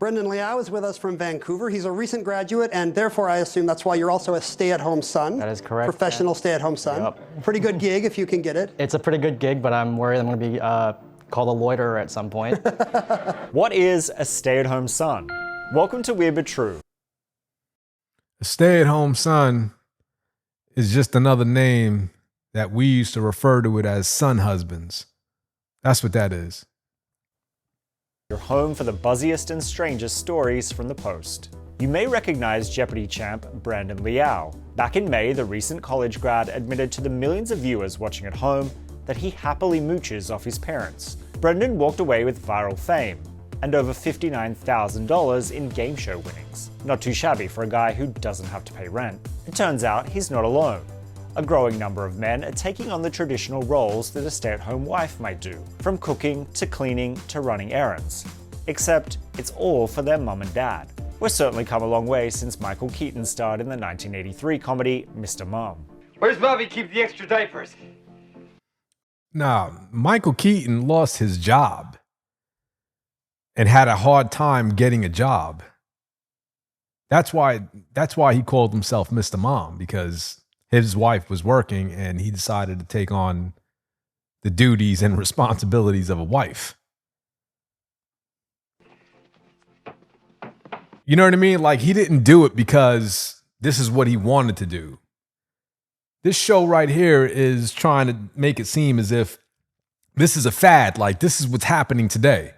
Brendan Liao is with us from Vancouver. He's a recent graduate, and therefore I assume that's why you're also a stay-at-home son. That is correct. Professional stay-at-home son. Yep. Pretty good gig if you can get it. It's a pretty good gig, but I'm worried I'm going to be called a loiterer at some point. What is a stay-at-home son? Welcome to Weird But True. A stay-at-home son is just another name that we used to refer to it as son husbands. That's what that is. Your home for the buzziest and strangest stories from the Post. You may recognize Jeopardy champ Brandon Liao. Back in May, the recent college grad admitted to the millions of viewers watching at home that he happily mooches off his parents. Brendan walked away with viral fame and over $59,000 in game show winnings. Not too shabby for a guy who doesn't have to pay rent. It turns out he's not alone. A growing number of men are taking on the traditional roles that a stay-at-home wife might do, from cooking to cleaning to running errands. Except it's all for their mum and dad. We've certainly come a long way since Michael Keaton starred in the 1983 comedy Mr. Mom. Where's Bobby keep the extra diapers? Nah, Michael Keaton lost his job and had a hard time getting a job. That's why he called himself Mr. Mom, because his wife was working and he decided to take on the duties and responsibilities of a wife. You know what I mean? Like, he didn't do it because this is what he wanted to do. This show right here is trying to make it seem as if this is a fad. Like, this is what's happening today.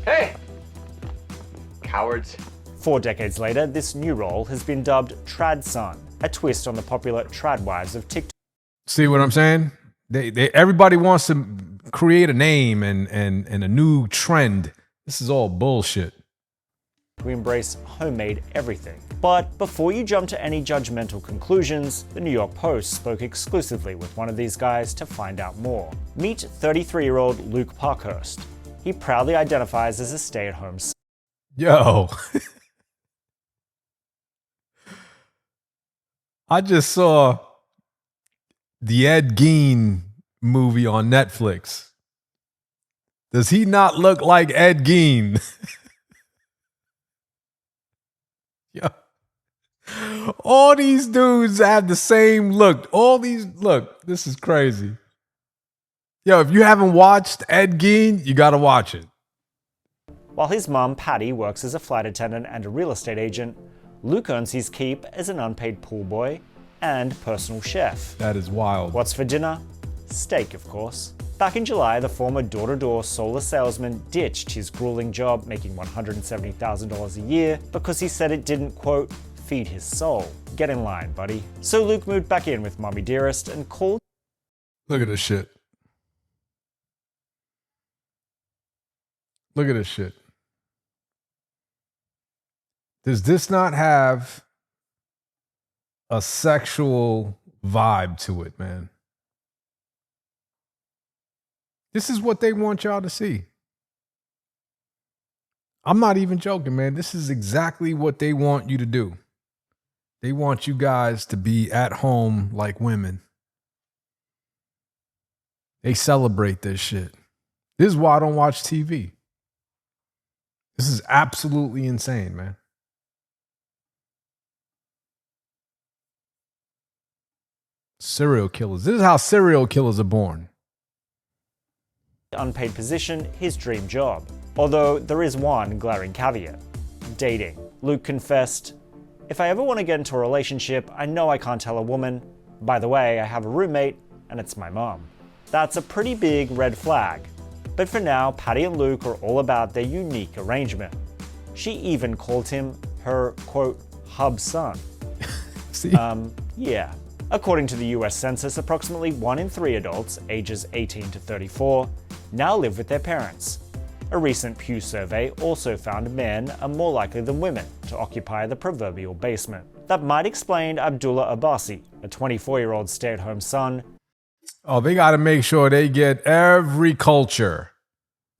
Hey! Cowards. 4 decades later, this new role has been dubbed Trad Son, a twist on the popular trad wives of TikTok. See what I'm saying? Everybody wants to create a name and a new trend. This is all bullshit. We embrace homemade everything. But before you jump to any judgmental conclusions, the New York Post spoke exclusively with one of these guys to find out more. Meet 33-year-old Luke Parkhurst. He proudly identifies as a stay-at-home son. Yo. I just saw the Ed Gein movie on Netflix. Does he not look like Ed Gein? Yo. All these dudes have the same look. Look, this is crazy. Yo, if you haven't watched Ed Gein, you gotta watch it. While his mum, Patty, works as a flight attendant and a real estate agent, Luke earns his keep as an unpaid pool boy and personal chef. That is wild. What's for dinner? Steak, of course. Back in July, the former door-to-door solar salesman ditched his grueling job making $170,000 a year because he said it didn't, quote, feed his soul. Get in line, buddy. So Luke moved back in with Mommy Dearest and called... Look at this shit. Look at this shit. Does this not have a sexual vibe to it, man? This is what they want y'all to see. I'm not even joking, man. This is exactly what they want you to do. They want you guys to be at home like women. They celebrate this shit. This is why I don't watch TV. This is absolutely insane, man. Serial killers. This is how serial killers are born. Unpaid position, his dream job. Although there is one glaring caveat. Dating. Luke confessed, "If I ever want to get into a relationship, I know I can't tell a woman, by the way, I have a roommate, and it's my mom." That's a pretty big red flag. But for now, Patty and Luke are all about their unique arrangement. She even called him her, quote, hub son. See? Yeah. According to the US Census, approximately 1 in 3 adults, ages 18 to 34, now live with their parents. A recent Pew survey also found men are more likely than women to occupy the proverbial basement. That might explain Abdullah Abbasi, a 24-year-old stay-at-home son. Oh, they got to make sure they get every culture.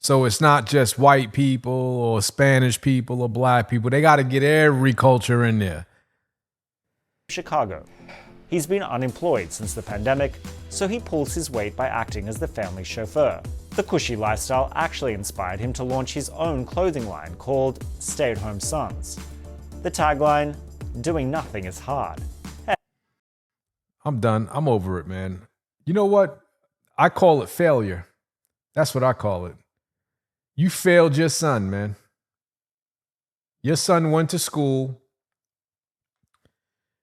So it's not just white people or Spanish people or black people. They got to get every culture in there. Chicago. He's been unemployed since the pandemic, so he pulls his weight by acting as the family chauffeur. The cushy lifestyle actually inspired him to launch his own clothing line called Stay at Home Sons. The tagline, "Doing nothing is hard." I'm done. I'm over it, man. You know what? I call it failure. That's what I call it. You failed your son, man. Your son went to school.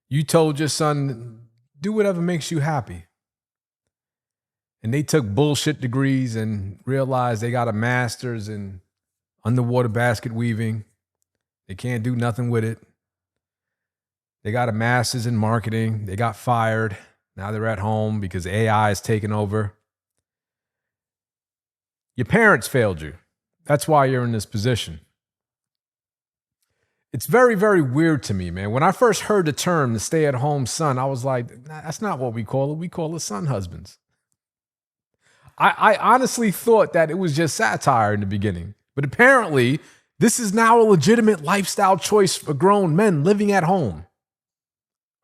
You told your son, do whatever makes you happy. And they took bullshit degrees and realized they got a master's in underwater basket weaving. They can't do nothing with it. They got a master's in marketing. They got fired. Now they're at home because AI is taking over. Your parents failed you. That's why you're in this position. It's very, very weird to me, man. When I first heard the term the stay-at-home son, I was like, nah, that's not what we call it. We call it son husbands. I honestly thought that it was just satire in the beginning. But apparently, this is now a legitimate lifestyle choice for grown men living at home.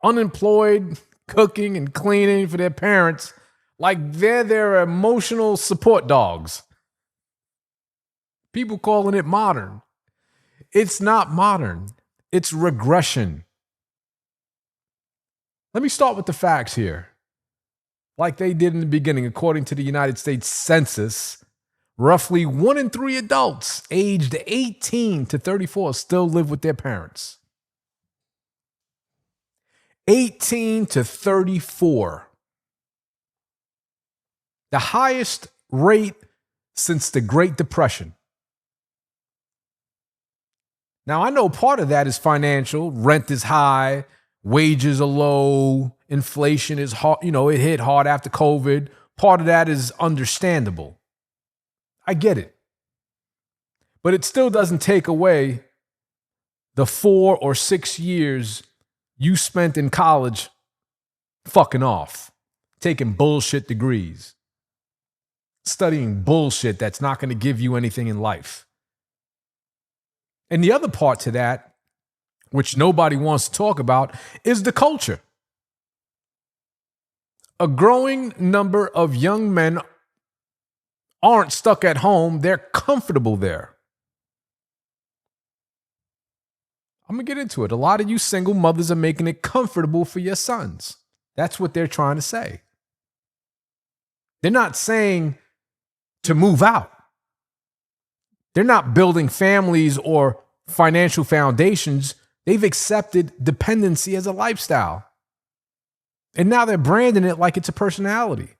Unemployed, cooking and cleaning for their parents like they're their emotional support dogs. People calling it modern. It's not modern. It's regression. Let me start with the facts here. Like they did in the beginning, according to the United States Census, roughly 1 in 3 adults aged 18 to 34 still live with their parents. 18 to 34. The highest rate since the Great Depression. Now, I know part of that is financial. Rent is high. Wages are low. Inflation is hard. It hit hard after COVID. Part of that is understandable. I get it. But it still doesn't take away the 4 or 6 years you spent in college fucking off, taking bullshit degrees, studying bullshit that's not going to give you anything in life. And the other part to that, which nobody wants to talk about, is the culture. A growing number of young men aren't stuck at home. They're comfortable there. I'm going to get into it. A lot of you single mothers are making it comfortable for your sons. That's what they're trying to say. They're not saying to move out. They're not building families or financial foundations. They've accepted dependency as a lifestyle. And now they're branding it like it's a personality.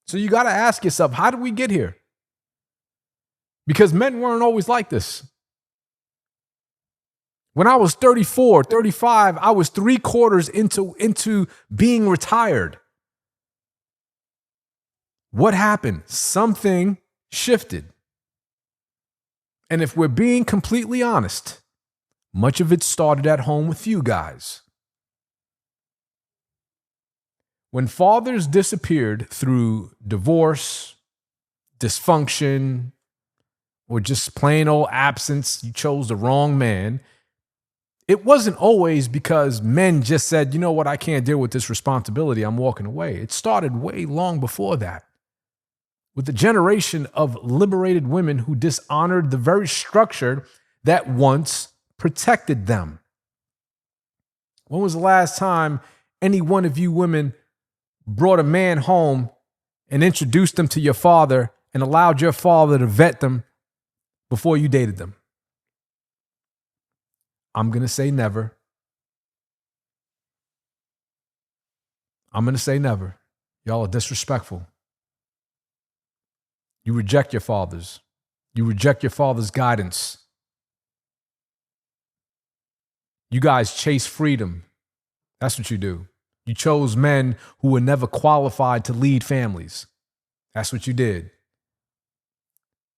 So you got to ask yourself, how did we get here? Because men weren't always like this. When I was 34, 35, I was 3/4 into being retired. What happened? Something shifted. And if we're being completely honest, much of it started at home with you guys. When fathers disappeared through divorce, dysfunction, or just plain old absence, you chose the wrong man, it wasn't always because men just said, you know what, I can't deal with this responsibility, I'm walking away. It started way long before that, with the generation of liberated women who dishonored the very structure that once protected them. When was the last time any one of you women brought a man home and introduced them to your father and allowed your father to vet them before you dated them? I'm going to say never. I'm going to say never. Y'all are disrespectful. You reject your fathers. You reject your father's guidance. You guys chase freedom. That's what you do. You chose men who were never qualified to lead families. That's what you did.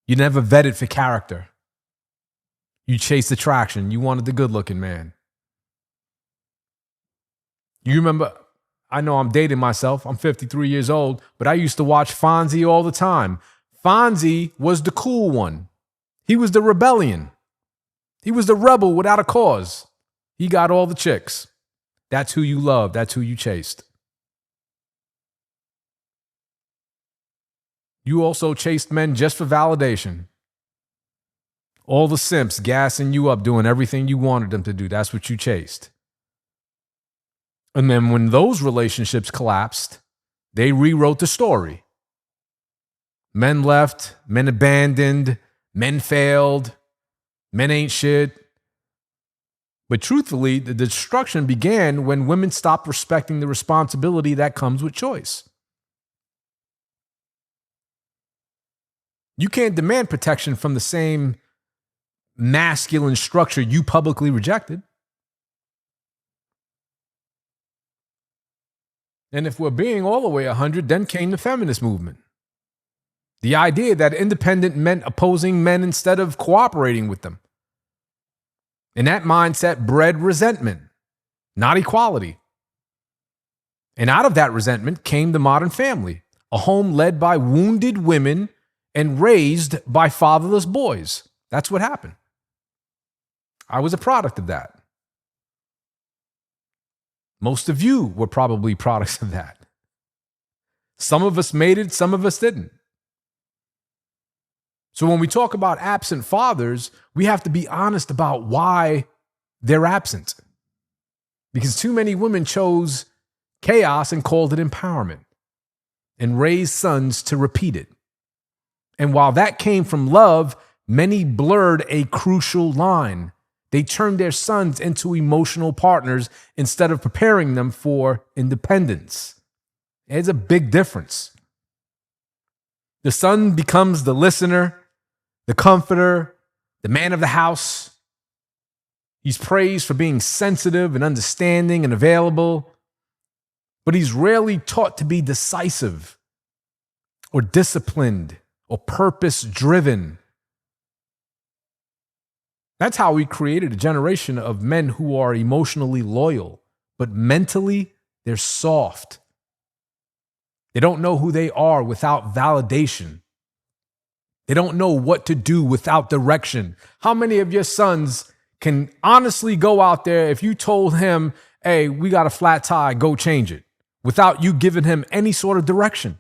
You never vetted for character. You chased attraction. You wanted the good-looking man. You remember, I know I'm dating myself. I'm 53 years old, but I used to watch Fonzie all the time. Fonzie was the cool one. He was the rebellion. He was the rebel without a cause. He got all the chicks. That's who you loved. That's who you chased. You also chased men just for validation. All the simps gassing you up, doing everything you wanted them to do. That's what you chased. And then when those relationships collapsed, they rewrote the story. Men left, men abandoned, men failed, men ain't shit. But truthfully, the destruction began when women stopped respecting the responsibility that comes with choice. You can't demand protection from the same masculine structure you publicly rejected. And if we're being all the way 100, then came the feminist movement. The idea that independent meant opposing men instead of cooperating with them. And that mindset bred resentment, not equality. And out of that resentment came the modern family, a home led by wounded women and raised by fatherless boys. That's what happened. I was a product of that. Most of you were probably products of that. Some of us made it, some of us didn't. So when we talk about absent fathers, we have to be honest about why they're absent. Because too many women chose chaos and called it empowerment and raised sons to repeat it. And while that came from love, many blurred a crucial line. They turned their sons into emotional partners instead of preparing them for independence. There's a big difference. The son becomes the listener, the comforter, the man of the house. He's praised for being sensitive and understanding and available, but he's rarely taught to be decisive or disciplined or purpose-driven. That's how we created a generation of men who are emotionally loyal, but mentally, they're soft. They don't know who they are without validation. They don't know what to do without direction. How many of your sons can honestly go out there if you told him, hey, we got a flat tire, go change it, without you giving him any sort of direction?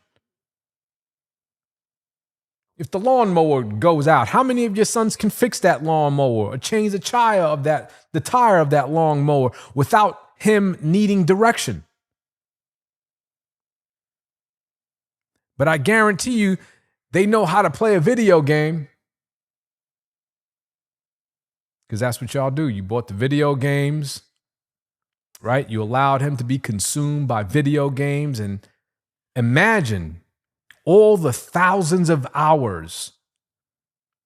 If the lawnmower goes out, how many of your sons can fix that lawnmower or change the tire of that lawnmower without him needing direction? But I guarantee you, they know how to play a video game. Because that's what y'all do. You bought the video games, right? You allowed him to be consumed by video games. And imagine all the thousands of hours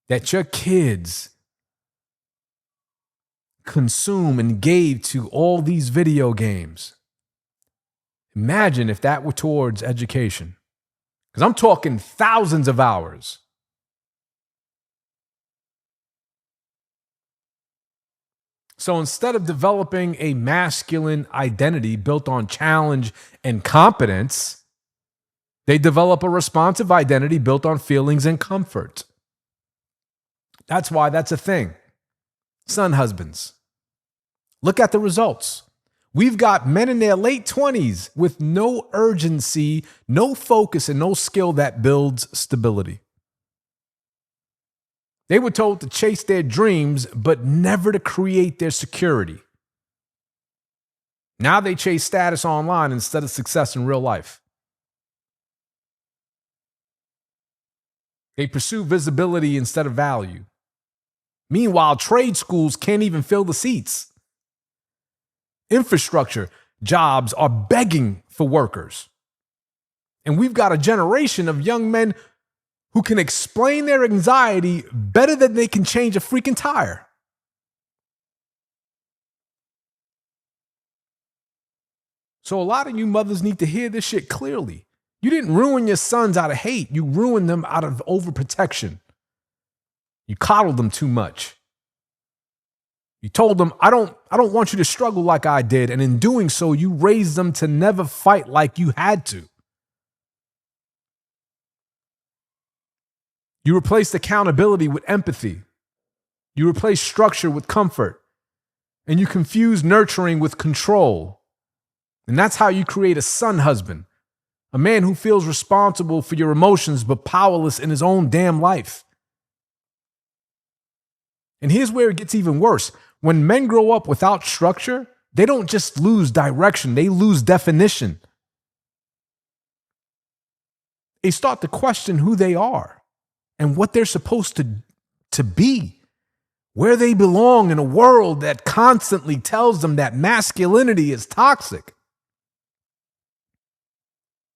that your kids consume and gave to all these video games. Imagine if that were towards education. Because I'm talking thousands of hours. So instead of developing a masculine identity built on challenge and competence, they develop a responsive identity built on feelings and comfort. That's why that's a thing. Son husbands. Look at the results. We've got men in their late 20s with no urgency, no focus, and no skill that builds stability. They were told to chase their dreams, but never to create their security. Now they chase status online instead of success in real life. They pursue visibility instead of value. Meanwhile, trade schools can't even fill the seats. Infrastructure jobs are begging for workers. And we've got a generation of young men who can explain their anxiety better than they can change a freaking tire. So a lot of you mothers need to hear this shit clearly. You didn't ruin your sons out of hate. You ruined them out of overprotection. You coddled them too much. You told them, I don't want you to struggle like I did. And in doing so, you raised them to never fight like you had to. You replaced accountability with empathy. You replaced structure with comfort. And you confused nurturing with control. And that's how you create a son husband, A man who feels responsible for your emotions but powerless in his own damn life. And here's where it gets even worse. When men grow up without structure, they don't just lose direction, they lose definition. They start to question who they are and what they're supposed to be, where they belong in a world that constantly tells them that masculinity is toxic.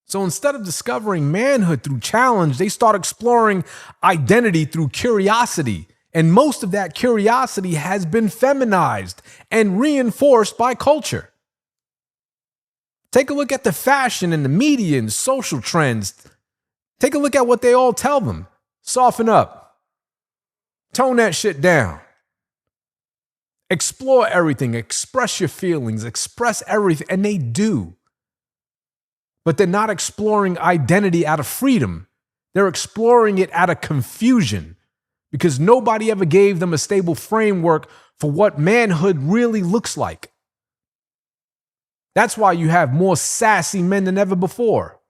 So instead of discovering manhood through challenge, they start exploring identity through curiosity. And most of that curiosity has been feminized and reinforced by culture. Take a look at the fashion and the media and social trends. Take a look at what they all tell them. Soften up. Tone that shit down. Explore everything. Express your feelings. Express everything. And they do. But they're not exploring identity out of freedom. They're exploring it out of confusion. Because nobody ever gave them a stable framework for what manhood really looks like. That's why you have more sassy men than ever before.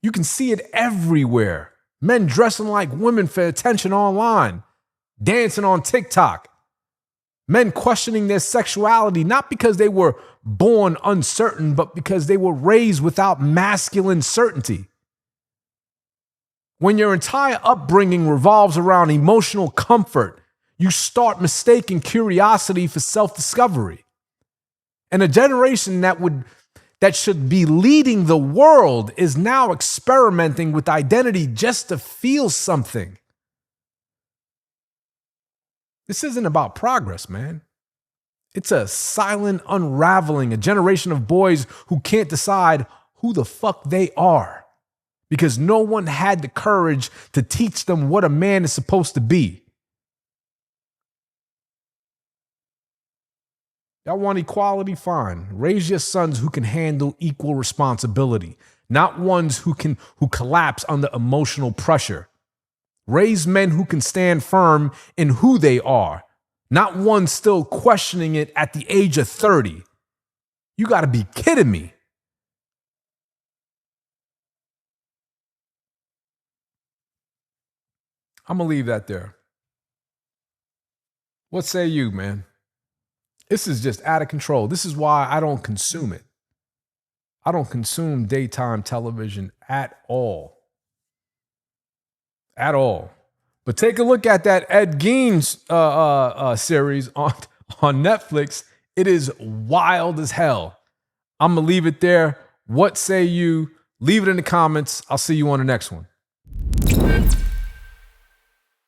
You can see it everywhere. Men dressing like women for attention online, dancing on TikTok. Men questioning their sexuality, not because they were born uncertain, but because they were raised without masculine certainty. When your entire upbringing revolves around emotional comfort, you start mistaking curiosity for self-discovery. And a generation that should be leading the world is now experimenting with identity just to feel something. This isn't about progress, man. It's a silent unraveling, a generation of boys who can't decide who the fuck they are. Because no one had the courage to teach them what a man is supposed to be. Y'all want equality? Fine. Raise your sons who can handle equal responsibility, not ones who collapse under emotional pressure. Raise men who can stand firm in who they are, not ones still questioning it at the age of 30. You got to be kidding me. I'm going to leave that there. What say you, man? This is just out of control. This is why I don't consume it. I don't consume daytime television at all. At all. But take a look at that Ed Gein's series on Netflix. It is wild as hell. I'm going to leave it there. What say you? Leave it in the comments. I'll see you on the next one.